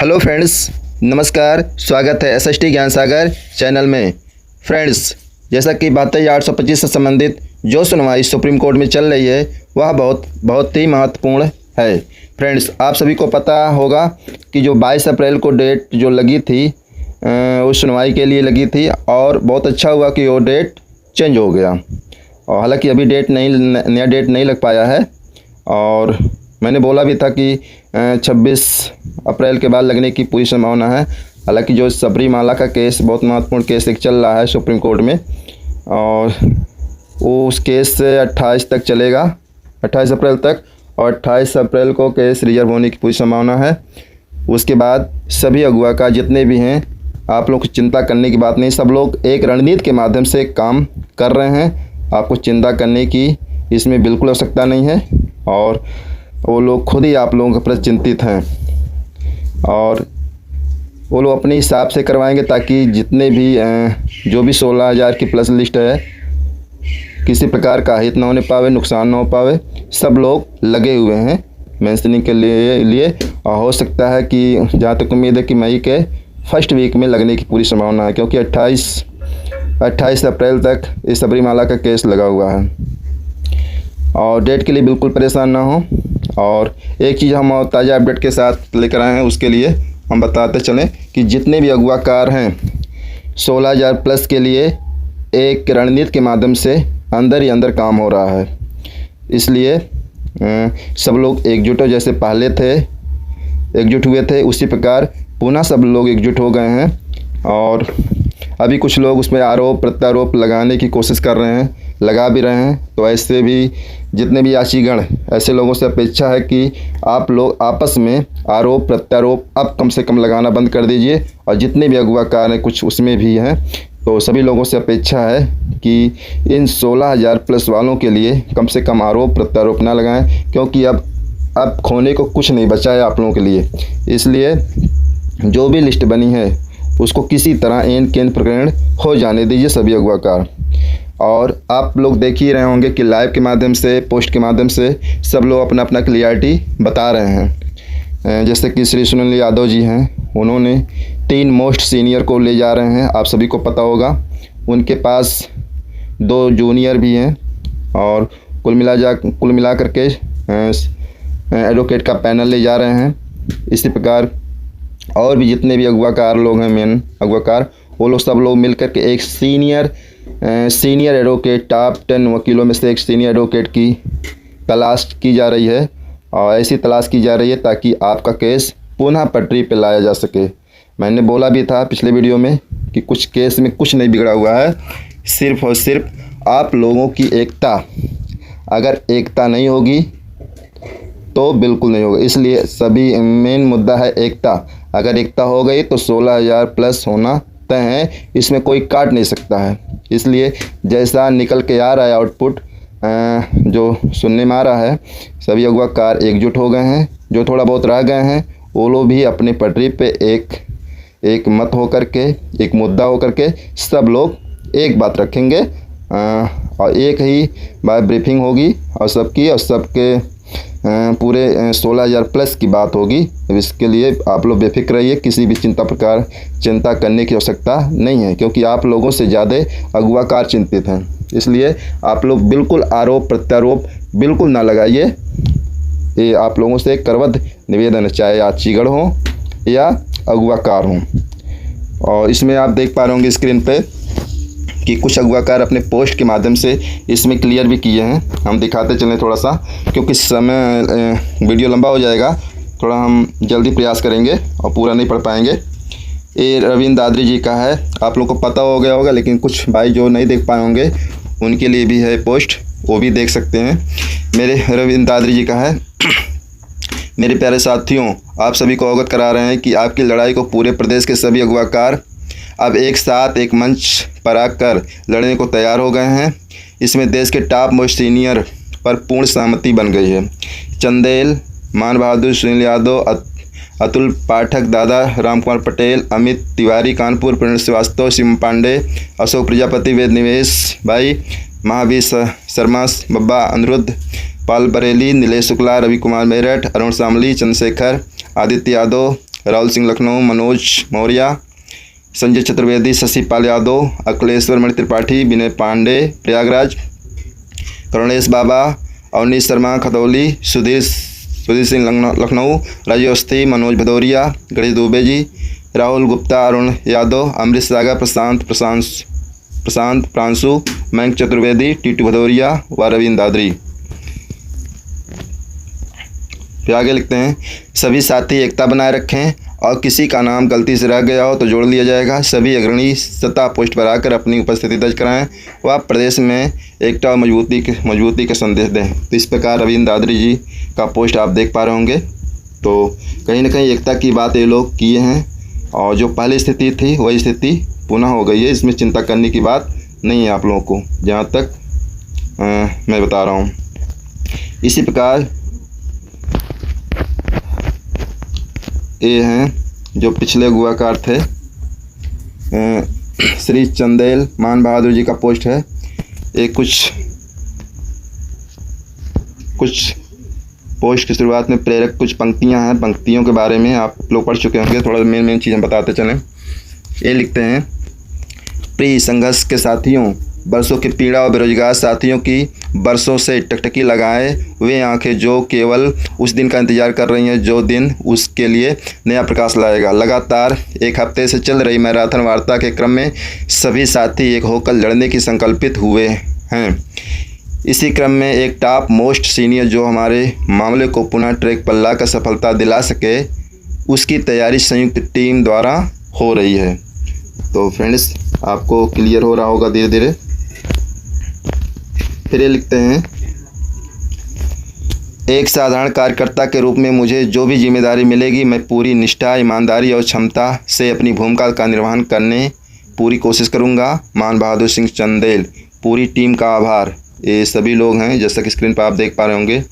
Hello friends, नमस्कार। स्वागत है एसएसटी ज्ञान सागर चैनल में। फ्रेंड्स, जैसा कि बातें 825 से संबंधित जो सुनवाई सुप्रीम कोर्ट में चल रही है वह बहुत ही महत्वपूर्ण है। फ्रेंड्स, आप सभी को पता होगा कि जो 22 अप्रैल को डेट जो लगी थी उस सुनवाई के लिए लगी थी और बहुत अच्छा हुआ कि वो डेट चेंज हो गया। और हालांकि अभी नया डेट नहीं लग पाया है और मैंने बोला भी था कि 26 अप्रैल के बाद लगने की पूरी संभावना है। हालांकि जो सबरीमाला का केस बहुत महत्वपूर्ण केस एक चल रहा है सुप्रीम कोर्ट में और वो उस केस से 28 तक चलेगा, 28 अप्रैल तक, और 28 अप्रैल को केस रिजर्व होने की पूरी संभावना है। उसके बाद सभी अगुआ का जितने भी हैं, आप लोग को चिंता करने की बात नहीं। सब लोग एक रणनीति के माध्यम से काम कर रहे हैं। आपको चिंता करने की इसमें बिल्कुल आवश्यकता नहीं है और वो लोग खुद ही आप लोगों के प्रति चिंतित हैं और वो लोग अपने हिसाब से करवाएंगे ताकि जितने भी जो भी 16,000 की प्लस लिस्ट है किसी प्रकार का हित ना होने पावे, नुकसान ना हो पावे। सब लोग लगे हुए हैं मेंशनिंग के लिए और हो सकता है कि जहाँ तक उम्मीद है कि मई के फर्स्ट वीक में लगने की पूरी संभावना है, क्योंकि 28 अप्रैल तक इस सबरीमाला का केस लगा हुआ है। और डेट के लिए बिल्कुल परेशान ना हो। और एक चीज़ हम ताज़ा अपडेट के साथ लेकर आए हैं, उसके लिए हम बताते चलें कि जितने भी अगुवाकार हैं 16,000 प्लस के लिए एक रणनीति के माध्यम से अंदर ही अंदर काम हो रहा है। इसलिए सब लोग एकजुट हो, जैसे पहले एकजुट हुए थे उसी प्रकार पुनः सब लोग एकजुट हो गए हैं। और अभी कुछ लोग उसमें आरोप प्रत्यारोप लगाने की कोशिश कर रहे हैं, लगा भी रहे हैं। तो ऐसे भी जितने भी याचिगण, ऐसे लोगों से अपेक्षा है कि आप लोग आपस में आरोप प्रत्यारोप अब कम से कम लगाना बंद कर दीजिए। और जितने भी अगुवाकार हैं कुछ उसमें भी हैं, तो सभी लोगों से अपेक्षा है कि इन 16,000 प्लस वालों के लिए कम से कम आरोप प्रत्यारोप ना लगाएं, क्योंकि अब खोने को कुछ नहीं बचा है आप लोगों के लिए। इसलिए जो भी लिस्ट बनी है उसको किसी तरह एन केंद्र प्रकरण हो जाने दीजिए सभी अगुवाकार। और आप लोग देख ही रहे होंगे कि लाइव के माध्यम से, पोस्ट के माध्यम से सब लोग अपना अपना क्लियरिटी बता रहे हैं। जैसे कि श्री सुनील यादव जी हैं, उन्होंने 3 मोस्ट सीनियर को ले जा रहे हैं, आप सभी को पता होगा। उनके पास 2 जूनियर भी हैं और कुल मिला करके एडवोकेट का पैनल ले जा रहे हैं। इसी प्रकार और भी जितने भी अगुवाकार लोग हैं, मेन अगुवाकार, वो लोग सब लोग मिलकर के एक सीनियर एडवोकेट, टॉप 10 वकीलों में से एक सीनियर एडवोकेट की तलाश की जा रही है। और ऐसी तलाश की जा रही है ताकि आपका केस पुनः पटरी पे लाया जा सके। मैंने बोला भी था पिछले वीडियो में कि कुछ केस में कुछ नहीं बिगड़ा हुआ है, सिर्फ और सिर्फ आप लोगों की एकता। अगर एकता नहीं होगी तो बिल्कुल नहीं होगा। इसलिए सभी मेन मुद्दा है एकता। अगर एकता हो गई तो 16,000 प्लस होना तय है, इसमें कोई काट नहीं सकता है। इसलिए जैसा निकल के आ रहा है आउटपुट, जो सुनने में आ रहा है, सभी अगुवाकार एकजुट हो गए हैं। जो थोड़ा बहुत रह गए हैं वो लोग भी अपनी पटरी पे एक मत हो करके, एक मुद्दा हो करके सब लोग एक बात रखेंगे और एक ही बात ब्रीफिंग होगी और सबके पूरे 16,000 प्लस की बात होगी। इसके लिए आप लोग बेफिक्र रहिए, किसी भी चिंता करने की आवश्यकता नहीं है, क्योंकि आप लोगों से ज़्यादा अगुवाकार चिंतित हैं। इसलिए आप लोग बिल्कुल आरोप प्रत्यारोप बिल्कुल ना लगाइए। ये आप लोगों से करवद निवेदन है, चाहे याचिगढ़ हो या अगुवाकार हों। और इसमें आप देख पा रहे होंगे स्क्रीन पे कि कुछ अगुवाकार अपने पोस्ट के माध्यम से इसमें क्लियर भी किए हैं। हम दिखाते चलें थोड़ा सा, क्योंकि समय वीडियो लंबा हो जाएगा, थोड़ा हम जल्दी प्रयास करेंगे और पूरा नहीं पढ़ पाएंगे। ये रविंद्र दादरी जी का है, आप लोग को पता हो गया होगा, लेकिन कुछ भाई जो नहीं देख पाए होंगे उनके लिए भी है पोस्ट, वो भी देख सकते हैं। मेरे रविंद्र दादरी जी का है। मेरे प्यारे साथियों, आप सभी को अवगत करा रहे हैं कि आपकी लड़ाई को पूरे प्रदेश के सभी अगुवाकार अब एक साथ एक मंच पर आकर लड़ने को तैयार हो गए हैं। इसमें देश के टॉप मोस्ट सीनियर पर पूर्ण सहमति बन गई है। चंदेल, मान बहादुर, सुनील यादव, अतुल पाठक, दादा रामकुमार पटेल, अमित तिवारी कानपुर, प्रणव श्रीवास्तव, शिव पांडे, अशोक प्रजापति, वेद निवेश भाई, महावीर शर्मा, बब्बा अनिरुद्ध, पाल बरेली, नीलेश शुक्ला, रवि कुमार मेरठ, अरुण शामली, चंद्रशेखर, आदित्य यादव, राहुल सिंह लखनऊ, मनोज मौर्य, संजय चतुर्वेदी, शशि पाल यादव, अखिलेश्वर मणि त्रिपाठी, विनय पांडे प्रयागराज, करुणेश बाबा, अवनीश शर्मा खतौली, सुधीर सिंह लखनऊ, राजीव अवस्थी, मनोज भदौरिया, गणेश दुबे जी, राहुल गुप्ता, अरुण यादव, अमृत सागर, प्रशांत प्रांशु, मयंक चतुर्वेदी, टीटू भदौरिया व रविंद्र दादरी। फिर आगे लिखते हैं, सभी साथी एकता बनाए रखें और किसी का नाम गलती से रह गया हो तो जोड़ लिया जाएगा। सभी अग्रणी सत्ता पोस्ट पर आकर अपनी उपस्थिति दर्ज कराएं व प्रदेश में एकता और मजबूती का संदेश दें। तो इस प्रकार रविंद्र दादरी जी का पोस्ट आप देख पा रहे होंगे। तो कहीं ना कहीं एकता की बात ये लोग किए हैं और जो पहली स्थिति थी वही स्थिति पुनः हो गई है। इसमें चिंता करने की बात नहीं है आप लोगों को, जहाँ तक मैं बता रहा हूँ। इसी प्रकार ये हैं जो पिछले गुआकार थे, श्री चंदेल मान बहादुर जी का पोस्ट है। ये कुछ पोस्ट की शुरुआत में प्रेरक कुछ पंक्तियां हैं, पंक्तियों के बारे में आप लोग पढ़ चुके होंगे। थोड़ा मेन चीज़ें बताते चलें। ये लिखते हैं, प्रिय संघर्ष के साथियों, बरसों की पीड़ा और बेरोजगार साथियों की बरसों से टकटकी लगाए वे आंखें जो केवल उस दिन का इंतजार कर रही हैं जो दिन उसके लिए नया प्रकाश लाएगा। लगातार एक हफ्ते से चल रही मैराथन वार्ता के क्रम में सभी साथी एक होकर लड़ने की संकल्पित हुए हैं। इसी क्रम में एक टॉप मोस्ट सीनियर जो हमारे मामले को पुनः ट्रैक पर लाकर सफलता दिला सके, उसकी तैयारी संयुक्त टीम द्वारा हो रही है। तो फ्रेंड्स, आपको क्लियर हो रहा होगा धीरे धीरे। फिर ये लिखते हैं, एक साधारण कार्यकर्ता के रूप में मुझे जो भी जिम्मेदारी मिलेगी मैं पूरी निष्ठा, ईमानदारी और क्षमता से अपनी भूमिका का निर्वहन करने पूरी कोशिश करूंगा। मान बहादुर सिंह चंदेल। पूरी टीम का आभार। ये सभी लोग हैं, जैसा कि स्क्रीन पर आप देख पा रहे होंगे।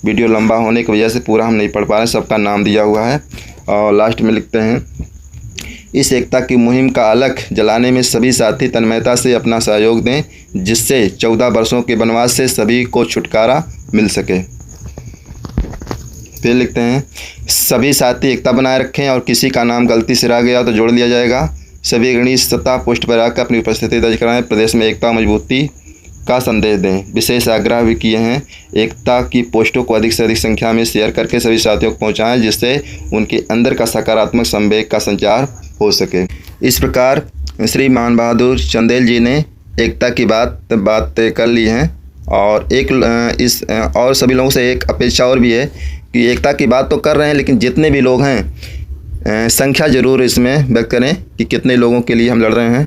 वीडियो लंबा होने की वजह से पूरा हम नहीं पढ़ पा रहे, सबका नाम दिया हुआ है। और लास्ट में लिखते हैं, इस एकता की मुहिम का अलख जलाने में सभी साथी तन्मयता से अपना सहयोग दें, जिससे 14 वर्षों के वनवास से सभी को छुटकारा मिल सके। फिर लिखते हैं, सभी साथी एकता बनाए रखें और किसी का नाम गलती से रह गया तो जोड़ लिया जाएगा। सभी अग्रणी सत्ता पोस्ट पर आकर अपनी उपस्थिति दर्ज कराएं, प्रदेश में एकता और मजबूती का संदेश दें। विशेष आग्रह भी किए हैं, एकता की पोस्टों को अधिक से अधिक संख्या में शेयर करके सभी साथियों को पहुंचाएं, जिससे उनके अंदर का सकारात्मक संवेग का संचार हो सके। इस प्रकार श्री मान बहादुर चंदेल जी ने एकता की बात कर ली है। और और सभी लोगों से एक अपेक्षा और भी है कि एकता की बात तो कर रहे हैं, लेकिन जितने भी लोग हैं संख्या ज़रूर इसमें व्यक्त करें कि कितने लोगों के लिए हम लड़ रहे हैं।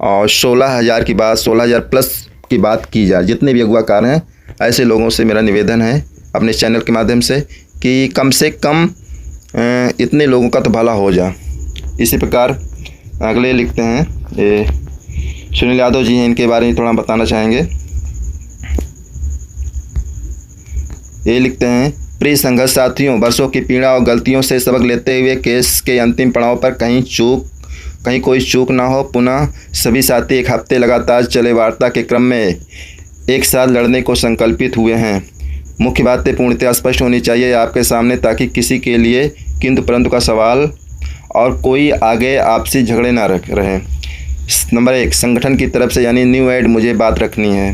और 16,000 की बात, 16,000 प्लस की बात की जाए। जितने भी अगुवाकार हैं ऐसे लोगों से मेरा निवेदन है अपने चैनल के माध्यम से कि कम से कम इतने लोगों का तो भला हो जाए। इसी प्रकार अगले लिखते हैं, ये सुनील यादव जी हैं, इनके बारे में थोड़ा बताना चाहेंगे। ये लिखते हैं, प्रिय संघर्ष साथियों, वर्षों की पीड़ा और गलतियों से सबक लेते हुए केस के अंतिम पड़ाव पर कहीं कोई चूक ना हो। पुनः सभी साथी एक हफ्ते लगातार चले वार्ता के क्रम में एक साथ लड़ने को संकल्पित हुए हैं। मुख्य बातें पूर्णतः स्पष्ट होनी चाहिए आपके सामने, ताकि किसी के लिए किंतु परंतु का सवाल और कोई आगे आपसी झगड़े ना रहे। नंबर 1, संगठन की तरफ से यानी न्यू एड मुझे बात रखनी है।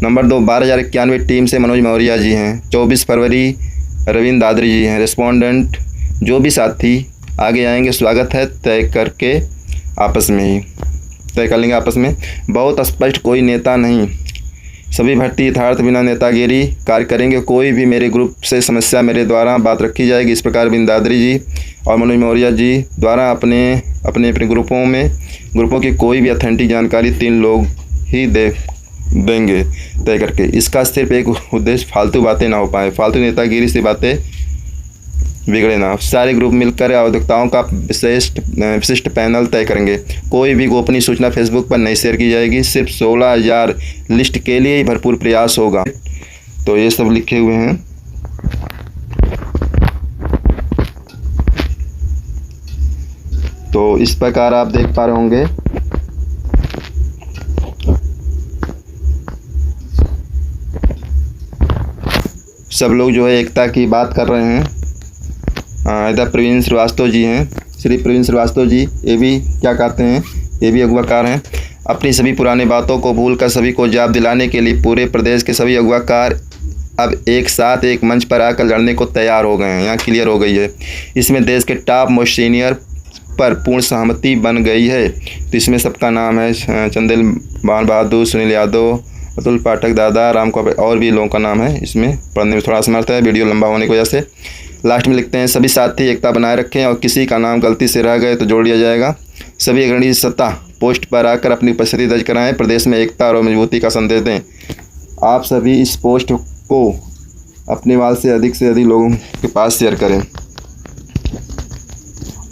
नंबर 2, 12,091 टीम से मनोज मौर्य जी हैं। 24 फरवरी रविंद्र दादरी जी हैं। रेस्पोंडेंट जो भी साथी आगे आएंगे स्वागत है, तय कर लेंगे आपस में। बहुत स्पष्ट, कोई नेता नहीं, सभी भर्ती यथार्थ बिना नेतागिरी कार्य करेंगे। कोई भी मेरे ग्रुप से समस्या मेरे द्वारा बात रखी जाएगी। इस प्रकार रविंद्र दादरी जी और मनोज मौर्य जी द्वारा अपने ग्रुपों की कोई भी ऑथेंटिक जानकारी 3 लोग ही देंगे तय करके। इसका सिर्फ एक उद्देश्य फालतू बातें ना हो पाए, फालतू नेतागिरी से बातें बिगड़े ना। सारे ग्रुप मिलकर आवश्यकताओं का विशिष्ट पैनल तय करेंगे। कोई भी गोपनीय सूचना फेसबुक पर नहीं शेयर की जाएगी। सिर्फ 16,000 लिस्ट के लिए ही भरपूर प्रयास होगा। तो ये सब लिखे हुए हैं। तो इस प्रकार आप देख पा रहे होंगे। सब लोग जो है एकता की बात कर रहे हैं। इधर प्रवीण श्रीवास्तव जी हैं, श्री प्रवीण श्रीवास्तव जी, ये भी क्या कहते हैं, ये भी अगवाकार हैं। अपनी सभी पुरानी बातों को भूलकर सभी को याद दिलाने के लिए पूरे प्रदेश के सभी अगवाकार अब एक साथ एक मंच पर आकर लड़ने को तैयार हो गए हैं। यहाँ क्लियर हो गई है। इसमें देश के टॉप मोस्ट सीनियर पर पूर्ण सहमति बन गई है। तो इसमें सबका नाम है चंदेल बाल बहादुर, सुनील यादव, अतुल पाठक, दादा राम को, और भी लोगों का नाम है। इसमें पढ़ने में थोड़ा समर्थ है, वीडियो लंबा होने की वजह से। लास्ट में लिखते हैं सभी साथी एकता बनाए रखें और किसी का नाम गलती से रह गए तो जोड़ दिया जाएगा। सभी अग्रणी सत्ता पोस्ट पर आकर अपनी उपस्थिति दर्ज कराएं, प्रदेश में एकता और मजबूती का संदेश दें। आप सभी इस पोस्ट को अपने वाल से अधिक लोगों के पास शेयर करें।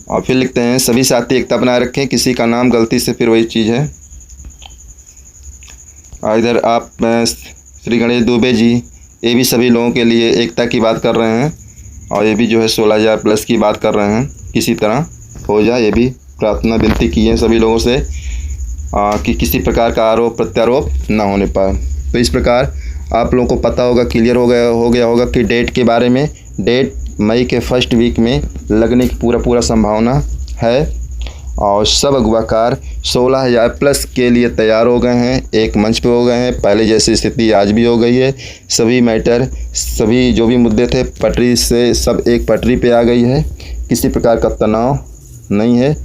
और फिर लिखते हैं सभी साथी एकता बनाए रखें, किसी का नाम गलती से, फिर वही चीज़ है। और इधर आप श्री गणेश दुबे जी, ये भी सभी लोगों के लिए एकता की बात कर रहे हैं और ये भी जो है 16,000 प्लस की बात कर रहे हैं, किसी तरह हो जाए। ये भी प्रार्थना विनती की है सभी लोगों से कि किसी प्रकार का आरोप प्रत्यारोप ना होने पाए। तो इस प्रकार आप लोगों को पता होगा, क्लियर हो गया होगा कि डेट के बारे में। डेट मई के फर्स्ट वीक में लगने की पूरा संभावना है और सब अगवाकार 16,000 प्लस के लिए तैयार हो गए हैं, एक मंच पे हो गए हैं। पहले जैसी स्थिति आज भी हो गई है। सभी मैटर, सभी जो भी मुद्दे थे पटरी से सब एक पटरी पे आ गई है, किसी प्रकार का तनाव नहीं है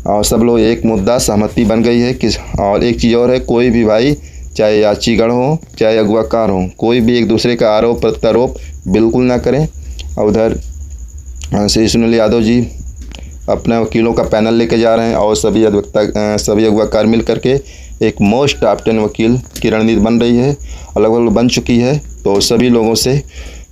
और सब लोग एक मुद्दा सहमति बन गई है। और एक चीज़ और है, कोई भी भाई चाहे याचीगढ़ हो चाहे अगवाकार हो, कोई भी एक दूसरे का आरोप प्रत्यारोप बिल्कुल ना करें। और उधर श्री सुनील यादव जी अपने वकीलों का पैनल लेके जा रहे हैं और सभी अगवाकार मिल करके एक मोस्ट टॉप 10 वकील की रणनीति बन रही है, अलग बन चुकी है। तो सभी लोगों से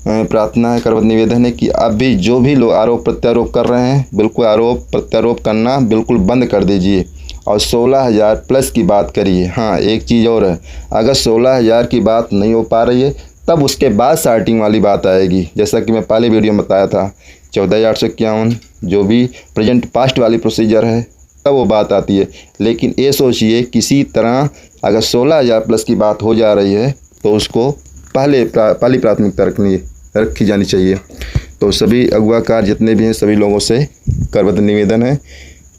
प्रार्थना है, करवत निवेदन है कि अब भी जो भी लोग आरोप प्रत्यारोप कर रहे हैं, बिल्कुल आरोप प्रत्यारोप करना बिल्कुल बंद कर दीजिए और 16,000 प्लस की बात करिए। हाँ, एक चीज़ और है, अगर 16,000 की बात नहीं हो पा रही है तब उसके बाद स्टार्टिंग वाली बात आएगी। जैसा कि मैं पहले वीडियो में बताया था 14,851 जो भी प्रेजेंट पास्ट वाली प्रोसीजर है तब वो बात आती है। लेकिन ये सोचिए किसी तरह अगर 16,000 प्लस की बात हो जा रही है तो उसको पहली प्राथमिकता रखी जानी चाहिए। तो सभी अगवाकार जितने भी हैं सभी लोगों से करबद्ध निवेदन है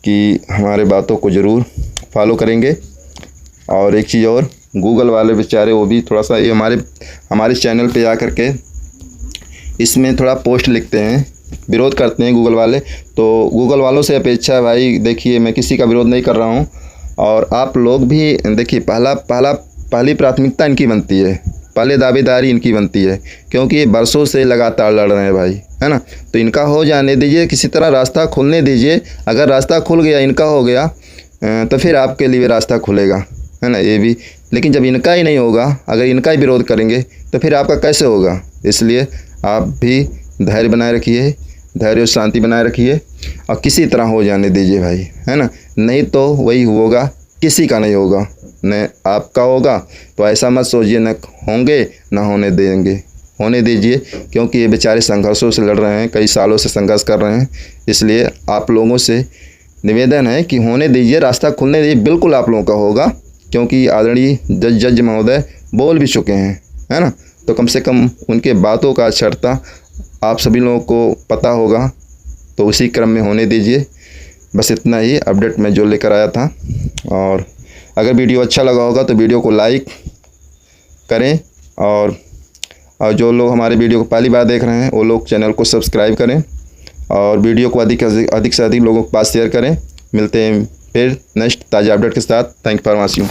कि हमारे बातों को ज़रूर फॉलो करेंगे। और एक चीज़ और, गूगल वाले बेचारे वो भी थोड़ा सा ये हमारे चैनल पे जा कर के इसमें थोड़ा पोस्ट लिखते हैं, विरोध करते हैं गूगल वाले। तो गूगल वालों से अपेक्षा है भाई, देखिए मैं किसी का विरोध नहीं कर रहा हूँ और आप लोग भी देखिए पहली प्राथमिकता इनकी बनती है, पहले दावेदारी इनकी बनती है, क्योंकि ये बरसों से लगातार लड़ रहे हैं भाई, है ना। तो इनका हो जाने दीजिए, किसी तरह रास्ता खुलने दीजिए। अगर रास्ता खुल गया, इनका हो गया, तो फिर आपके लिए रास्ता खुलेगा, है ना, ये भी। लेकिन जब इनका ही नहीं होगा, अगर इनका ही विरोध करेंगे तो फिर आपका कैसे होगा। इसलिए आप भी धैर्य बनाए रखिए, धैर्य और शांति बनाए रखिए और किसी तरह हो जाने दीजिए भाई, है ना। नहीं तो वही होगा, किसी का नहीं होगा, न आपका होगा। तो ऐसा मत सोचिए न होंगे न होने देंगे, होने दीजिए, क्योंकि ये बेचारे संघर्षों से लड़ रहे हैं, कई सालों से संघर्ष कर रहे हैं। इसलिए आप लोगों से निवेदन है कि होने दीजिए, रास्ता खुलने दीजिए, बिल्कुल आप लोगों का होगा, क्योंकि आदरणीय जज महोदय बोल भी चुके हैं, है ना। तो कम से कम उनके बातों का अक्षरता आप सभी लोगों को पता होगा, तो उसी क्रम में होने दीजिए। बस इतना ही अपडेट मैं जो लेकर आया था। और अगर वीडियो अच्छा लगा होगा तो वीडियो को लाइक करें और जो लोग हमारे वीडियो को पहली बार देख रहे हैं वो लोग चैनल को सब्सक्राइब करें और वीडियो को अधिक से अधिक लोगों के पास शेयर करें। मिलते हैं फिर नेक्स्ट ताज़ा अपडेट के साथ। Thank you for watching.